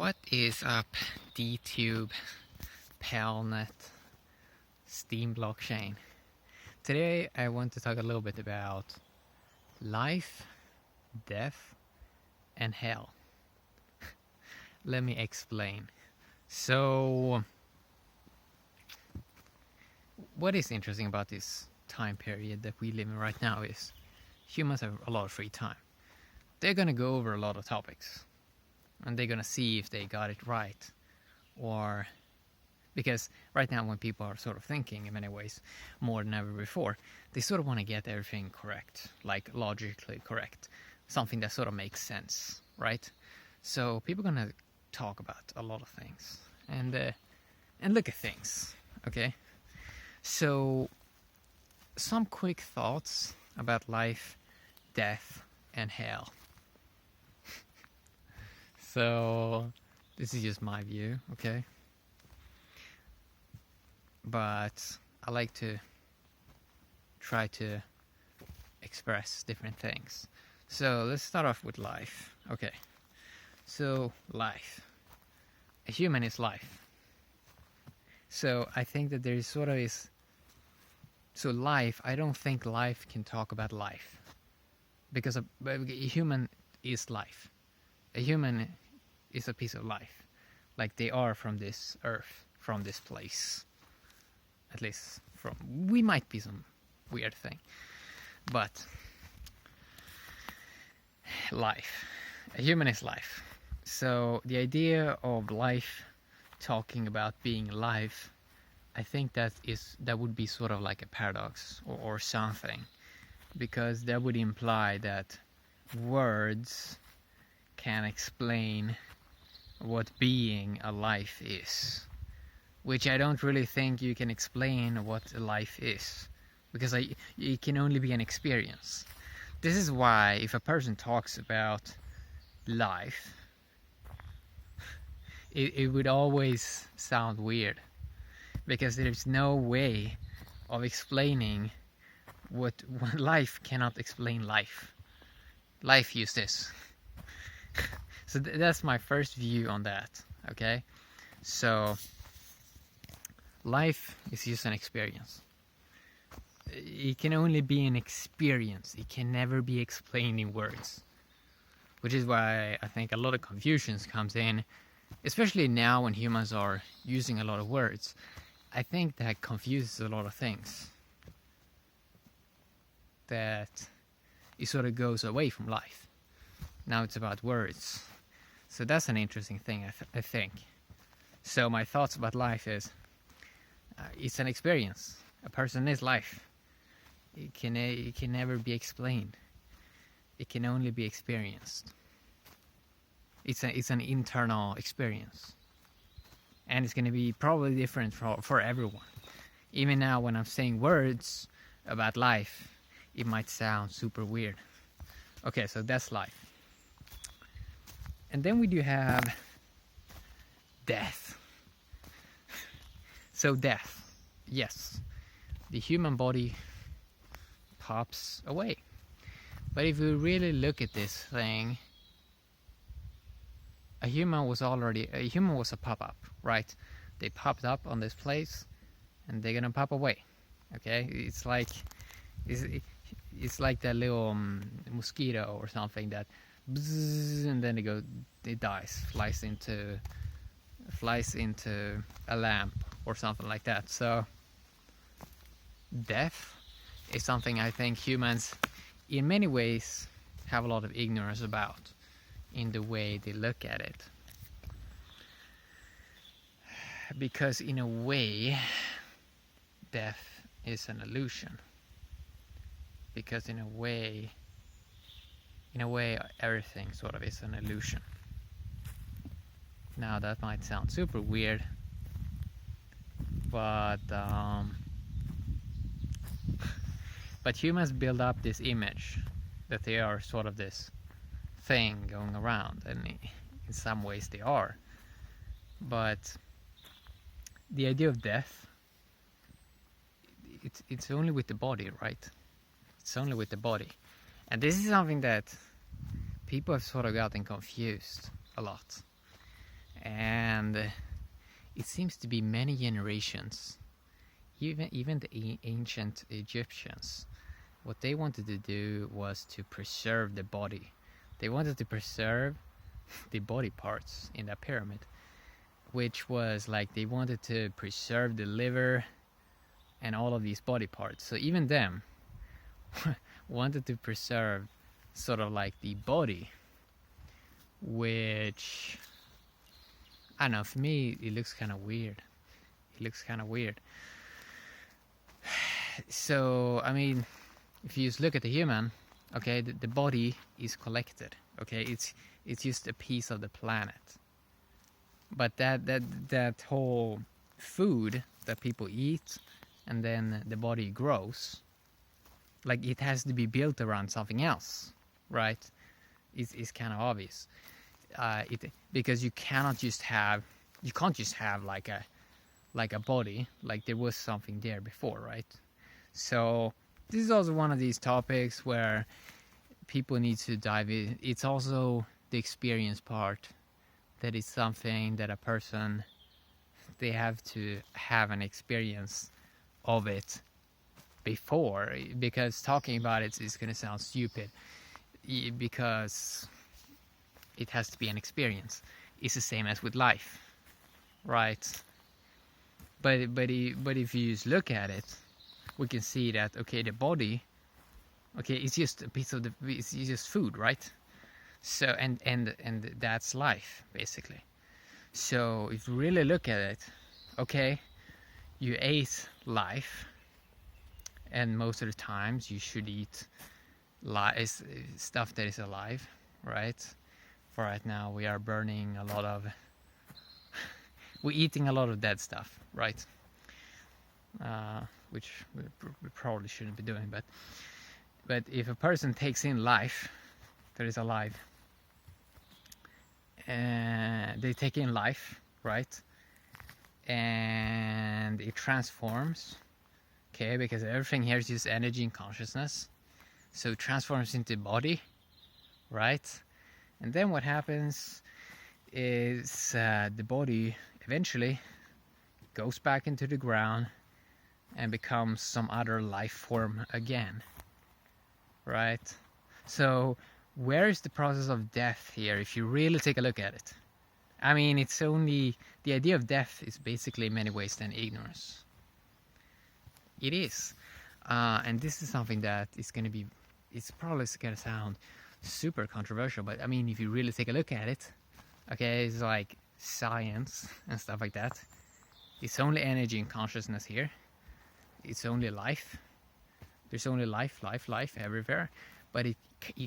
What is up, DTube, Palnet, Steam blockchain? Today I want to talk a little bit about life, death, and hell. Let me explain. So, what is interesting about this time period that we live in right now is humans have a lot of free time. They're gonna go over a lot of topics. And they're gonna see if they got it right, or because right now when people are sort of thinking in many ways more than ever before, they sort of want to get everything correct, like logically correct, something that sort of makes sense, right? So people are gonna talk about a lot of things and look at things, okay? So some quick thoughts about life, death, and hell. So, this is just my view, okay? But I like to try to express different things. So, let's start off with life. Okay, so life. A human is life. So, I think that there is sort of is... So, life, I don't think life can talk about life. Because a human is life. A human is a piece of life, like they are from this earth, from this place. At least we might be some weird thing, but life. A human is life. So the idea of life talking about being alive, I think that would be sort of like a paradox or something, because that would imply that words can explain what being a life is, which I don't really think you can explain what a life is, because it can only be an experience. This is why if a person talks about life, it would always sound weird, because there's no way of explaining what life cannot explain life. Life use this. So that's my first view on that, okay? So, life is just an experience. It can only be an experience. It can never be explained in words. Which is why I think a lot of confusion comes in, especially now when humans are using a lot of words. I think that confuses a lot of things. That it sort of goes away from life. Now it's about words. So that's an interesting thing, I think. So my thoughts about life is, it's an experience. A person is life. It can never be explained. It can only be experienced. It's an internal experience. And it's going to be probably different for everyone. Even now when I'm saying words about life, it might sound super weird. Okay, so that's life. And then we do have death. So death, yes, the human body pops away. But if we really look at this thing, a human was a pop-up, right? They popped up on this place, and they're gonna pop away. Okay, it's like that little mosquito or something that. Bzzz, and then it dies, flies into a lamp or something like that. So death is something I think humans in many ways have a lot of ignorance about in the way they look at it, because in a way death is an illusion, because in a way everything sort of is an illusion. Now that might sound super weird, but humans build up this image that they are sort of this thing going around, and in some ways they are. But the idea of death, it's only with the body, right? It's only with the body. And this is something that people have sort of gotten confused a lot. and it seems to be many generations. Even the ancient Egyptians, what they wanted to do was to preserve the body. They wanted to preserve the body parts in that pyramid, which was like they wanted to preserve the liver and all of these body parts. So even them wanted to preserve sort of like the body, which, I don't know, for me it looks kind of weird. So I mean, if you just look at the human, okay, the body is collected, okay, it's just a piece of the planet. But that whole food that people eat, and then the body grows, like it has to be built around something else, right? It's kind of obvious. Because you can't just have like a body, like there was something there before, right? So this is also one of these topics where people need to dive in. It's also the experience part that is something that a person, they have to have an experience of it before, because talking about it is going to sound stupid, because it has to be an experience. It's the same as with life, right? But if you just look at it, we can see that, okay, the body, okay, it's just a piece of it's just food, right? So and that's life, basically. So if you really look at it, okay, you ate life, and most of the times you should eat stuff that is alive, right? For right now we are burning a lot of we're eating a lot of dead stuff, right? Which we probably shouldn't be doing, but if a person takes in life that is alive, and they take in life, right, and it transforms, okay, because everything here is just energy and consciousness, so it transforms into body, right? And then what happens is the body eventually goes back into the ground and becomes some other life form again, right? So where is the process of death here, if you really take a look at it? I mean, it's only, the idea of death is basically in many ways than ignorance. It is. And this is something that is going to be, it's probably going to sound super controversial, but I mean, if you really take a look at it, okay, it's like science and stuff like that. It's only energy and consciousness here. It's only life. There's only life everywhere, but it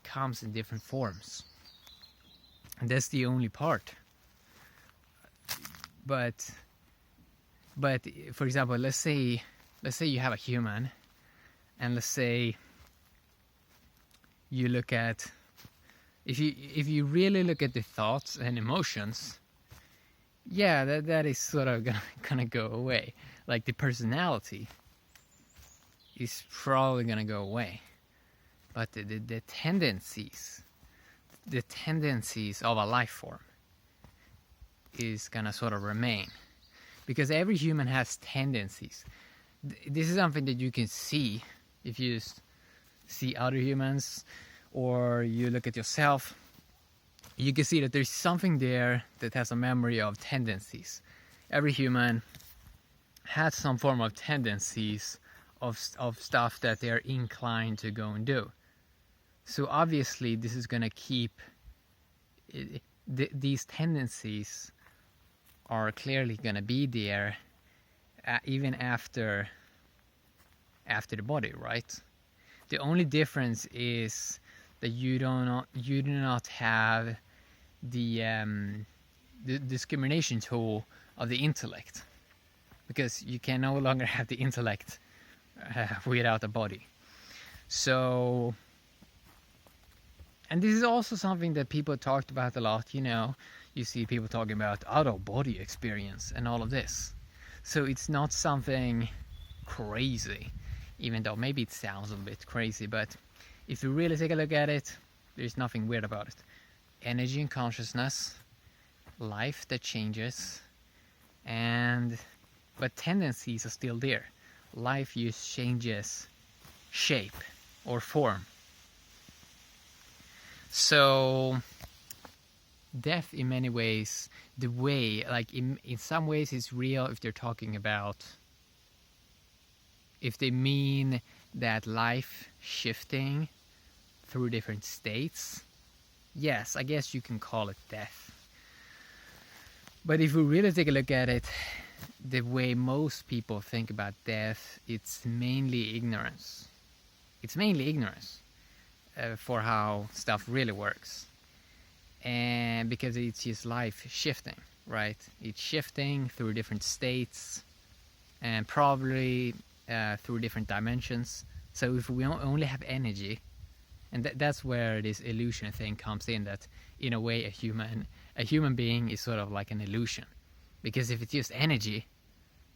comes in different forms, and that's the only part. But for example, let's say you have a human, and let's say you look at, if you really look at the thoughts and emotions, yeah, that is sort of gonna go away. Like the personality is probably gonna go away, but the tendencies of a life form is gonna sort of remain, because every human has tendencies. This is something that you can see if you just see other humans, or you look at yourself. You can see that there's something there that has a memory of tendencies. Every human has some form of tendencies of stuff that they're inclined to go and do. So obviously this is going to keep, these tendencies are clearly going to be there even after the body, right? The only difference is that you do not have the discrimination tool of the intellect, because you can no longer have the intellect without a body. So, and this is also something that people talked about a lot, you see people talking about out-of-body experience and all of this. So it's not something crazy, even though maybe it sounds a bit crazy, but if you really take a look at it, there's nothing weird about it. Energy and consciousness, life that changes, But tendencies are still there. Life just changes shape or form. So death, in many ways, the way, like in some ways it's real if they're talking about, if they mean that life shifting through different states, yes, I guess you can call it death. But if we really take a look at it, the way most people think about death, it's mainly ignorance. It's mainly ignorance for how stuff really works. And because it's just life shifting, right? It's shifting through different states and probably through different dimensions. So if we only have energy, and that's where this illusion thing comes in, that in a way a human being is sort of like an illusion. Because if it's just energy,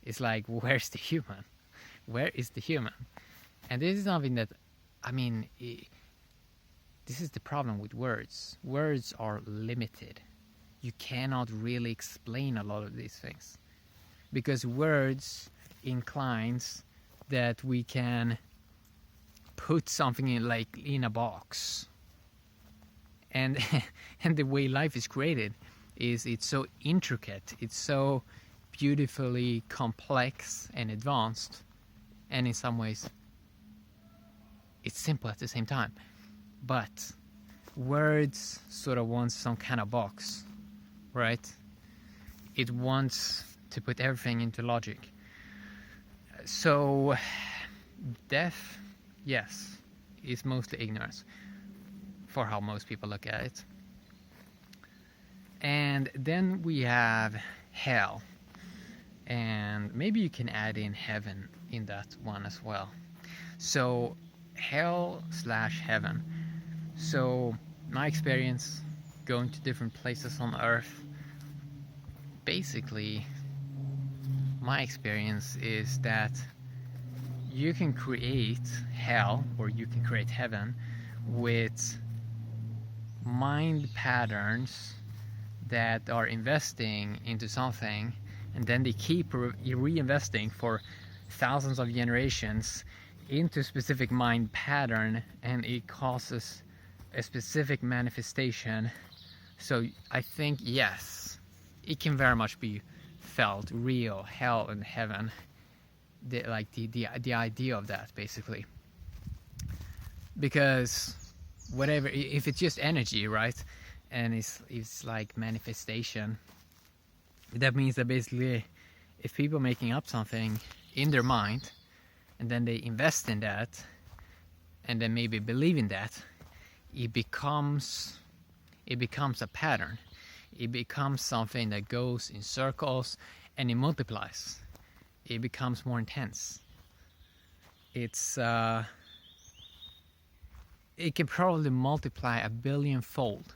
it's like, where's the human? Where is the human? And this is something that, I mean, this is the problem with words. Words are limited. You cannot really explain a lot of these things. Because words inclines that we can put something in a box. And and the way life is created is it's so intricate, it's so beautifully complex and advanced, and in some ways it's simple at the same time. But words sort of want some kind of box, right? It wants to put everything into logic. So death, yes, is mostly ignorance for how most people look at it. And then we have hell, and maybe you can add in heaven in that one as well. So hell/heaven. So my experience going to different places on earth, basically my experience is that you can create hell or you can create heaven with mind patterns that are investing into something, and then they keep reinvesting for thousands of generations into a specific mind pattern, and it causes a specific manifestation. So I think, yes, it can very much be felt real, hell and heaven, the idea of that, basically. Because whatever, if it's just energy, right, and it's like manifestation, that means that basically if people are making up something in their mind and then they invest in that and then maybe believe in that, it becomes a pattern. It becomes something that goes in circles and it multiplies. It becomes more intense. It can probably multiply 1 billion-fold.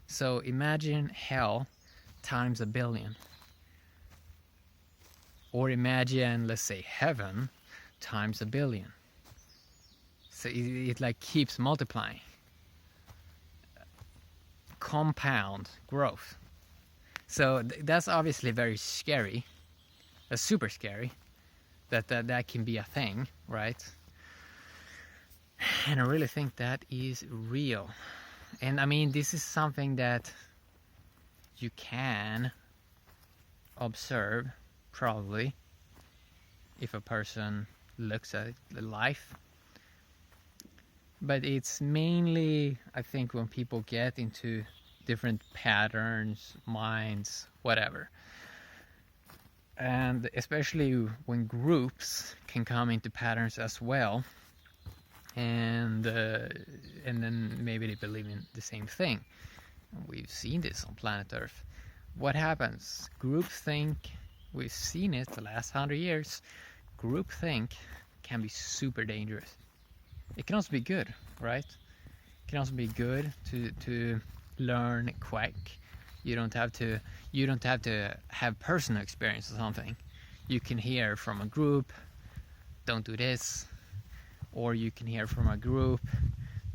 So imagine hell times 1 billion. Or imagine, let's say, heaven times 1 billion. So it like keeps multiplying. Compound growth. So that's obviously very scary. That's super scary. That can be a thing, right? And I really think that is real. And I mean, this is something that you can observe, probably, if a person looks at life. But it's mainly, I think, when people get into different patterns, minds, whatever. And especially when groups can come into patterns as well. And then maybe they believe in the same thing. We've seen this on planet Earth. What happens? Groupthink, we've seen it the last 100 years. Groupthink can be super dangerous. It can also be good, right? It can also be good to learn quick. You don't have to have personal experience or something. You can hear from a group, don't do this. Or you can hear from a group,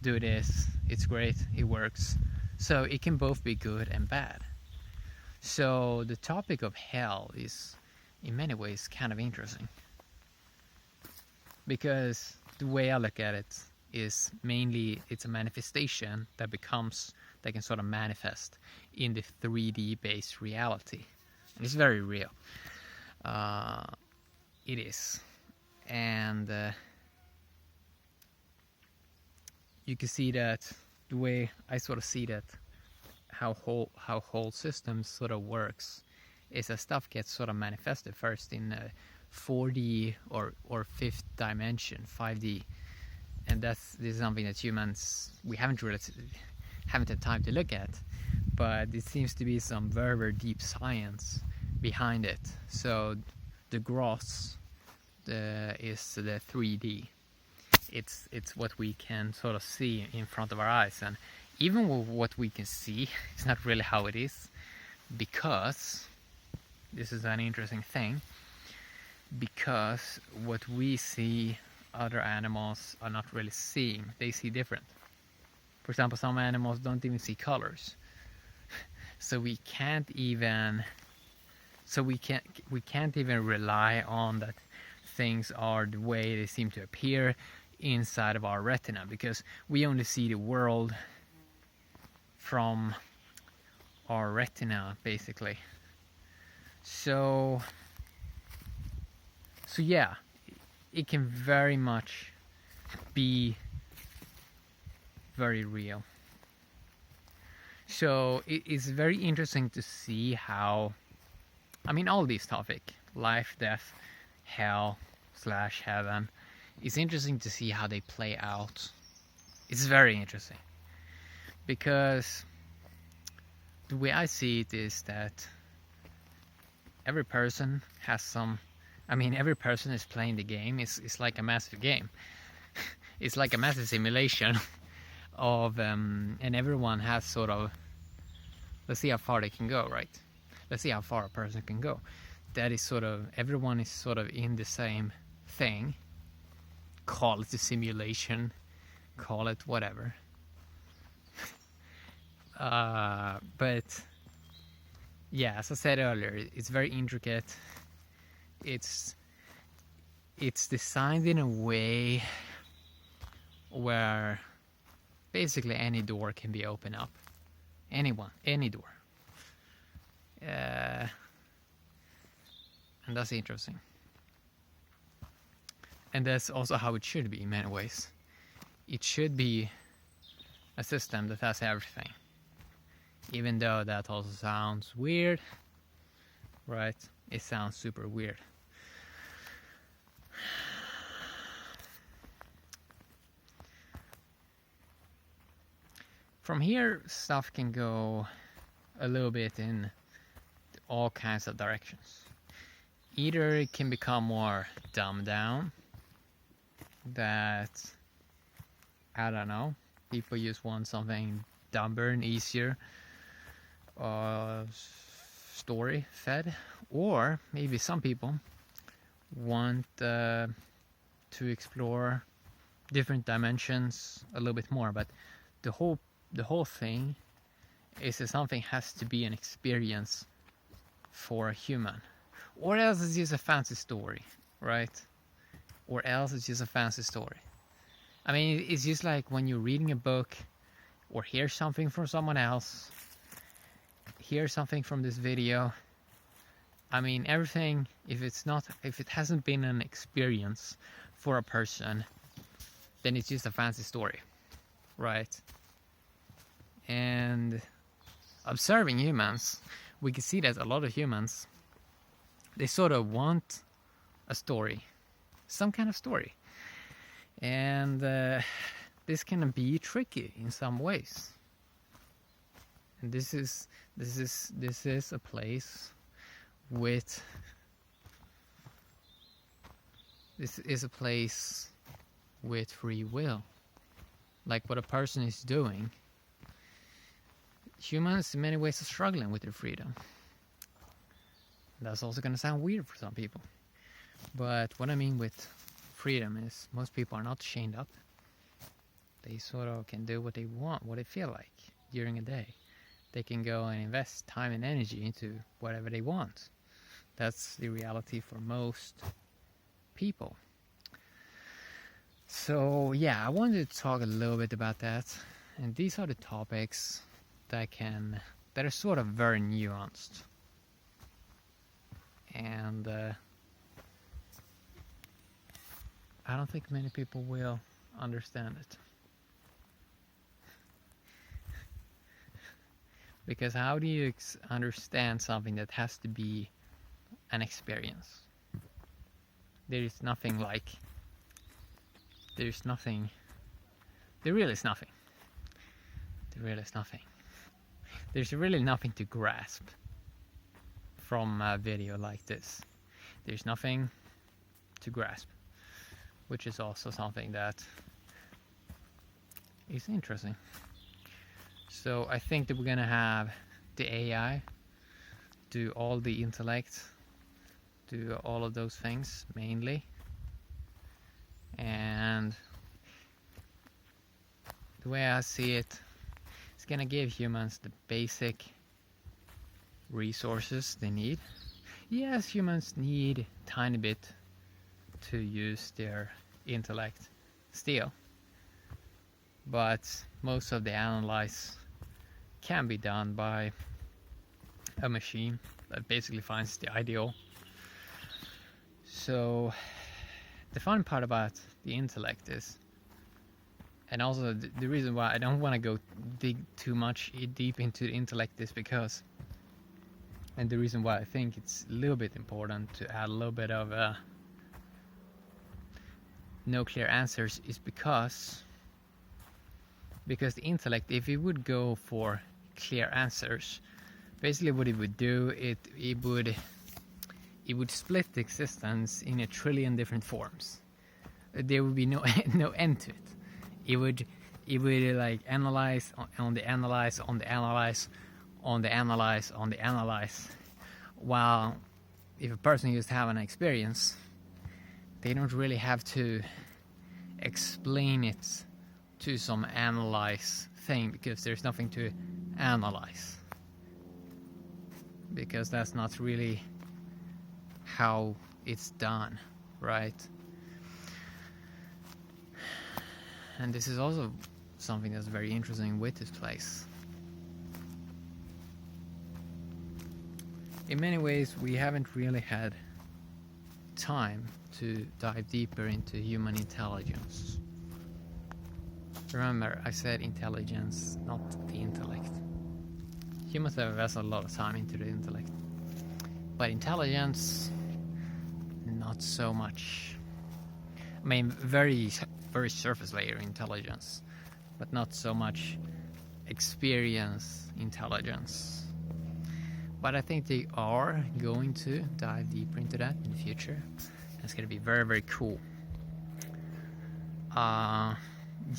do this, it's great, it works. So it can both be good and bad. So the topic of hell is in many ways kind of interesting, because the way I look at it is mainly it's a manifestation that can sort of manifest in the 3D based reality, and it's very real. It is, and you can see that the way I sort of see that how whole systems sort of works is that stuff gets sort of manifested first in 4D or fifth dimension, 5D, and this is something that humans we haven't had time to look at, but it seems to be some very deep science behind it. So the gross is the 3D. It's what we can sort of see in front of our eyes, and even with what we can see, it's not really how it is, because this is an interesting thing, because what we see other animals are not really seeing. They see different. For example, some animals don't even see colors. So we can't even rely on that things are the way they seem to appear inside of our retina, because we only see the world from our retina, basically. So yeah, it can very much be very real. So it's very interesting to see how, I mean, all these topics, life, death, hell / heaven, it's interesting to see how they play out. It's very interesting, because the way I see it is that every person has some, I mean, every person is playing the game. It's like a massive game. It's like a massive simulation of, and everyone has sort of, let's see how far they can go, right? Let's see how far a person can go. That is sort of, everyone is sort of in the same thing. Call it a simulation, call it whatever. But yeah, as I said earlier, it's very intricate. It's designed in a way where basically any door can be opened up. Any door. And that's interesting. And that's also how it should be in many ways. It should be a system that has everything. Even though that also sounds weird, right? It sounds super weird. From here, stuff can go a little bit in all kinds of directions. Either it can become more dumbed down, that, I don't know, people just want something dumber and easier, story fed, or maybe some people want to explore different dimensions a little bit more, but the whole thing is that something has to be an experience for a human, or else it's just a fancy story, right? Or else it's just a fancy story. I mean, it's just like when you're reading a book or hear something from someone else, hear something from this video. I mean, everything, if it hasn't been an experience for a person, then it's just a fancy story, right? And observing humans, we can see that a lot of humans, they sort of want a story, some kind of story. And this can be tricky in some ways. And this is a place with, this is a place with free will, like what a person is doing. Humans in many ways are struggling with their freedom. That's also going to sound weird for some people, but what I mean with freedom is most people are not chained up. They sort of can do what they want, what they feel like during a day. they can go and invest time and energy into whatever they want. That's the reality for most people. So yeah, I wanted to talk a little bit about that, and these are the topics that are sort of very nuanced, and I don't think many people will understand it. Because how do you understand something that has to be an experience? There is nothing. There really is nothing. There's really nothing to grasp from a video like this. There's nothing to grasp, which is also something that is interesting. So I think that we're gonna have the AI do all the intellect, do all of those things mainly, and the way I see it, it's gonna give humans the basic resources they need. Yes, humans need a tiny bit to use their intellect still, but most of the analyze can be done by a machine that basically finds the ideal. So the fun part about the intellect is, and also the reason why I don't want to go dig too much deep into the intellect is because, and the reason why I think it's a little bit important to add a little bit of no clear answers is because the intellect, if it would go for clear answers, basically what it would do, it would split the existence in 1 trillion different forms. There would be no end to it. It would like analyze on the analyze on the analyze on the analyze on the analyze. While if a person just have an experience, they don't really have to explain it to some analyze thing, because there's nothing to analyze, because that's not really how it's done, right? And this is also something that's very interesting with this place. In many ways, we haven't really had time to dive deeper into human intelligence. Remember, I said intelligence, not the intellect. Humans have invested a lot of time into the intellect, but intelligence, not so much. I mean, very, very surface layer intelligence, but not so much experience intelligence. But I think they are going to dive deeper into that in the future. It's going to be very, very cool.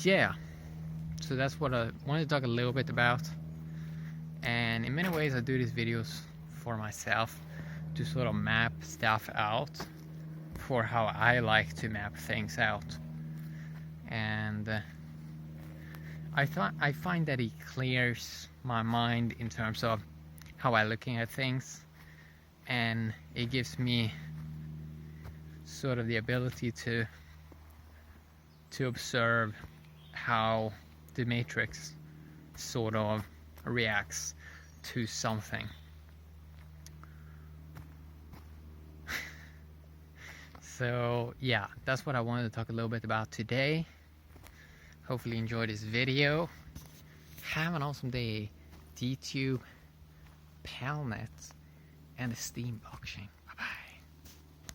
Yeah, so that's what I wanted to talk a little bit about. And in many ways I do these videos for myself to sort of map stuff out for how I like to map things out. And I find that it clears my mind in terms of how I'm looking at things, and it gives me sort of the ability to observe how the matrix sort of reacts to something. So yeah, that's what I wanted to talk a little bit about today. Hopefully you enjoyed this video. Have an awesome day. DTube, Palnet, and the Steam blockchain.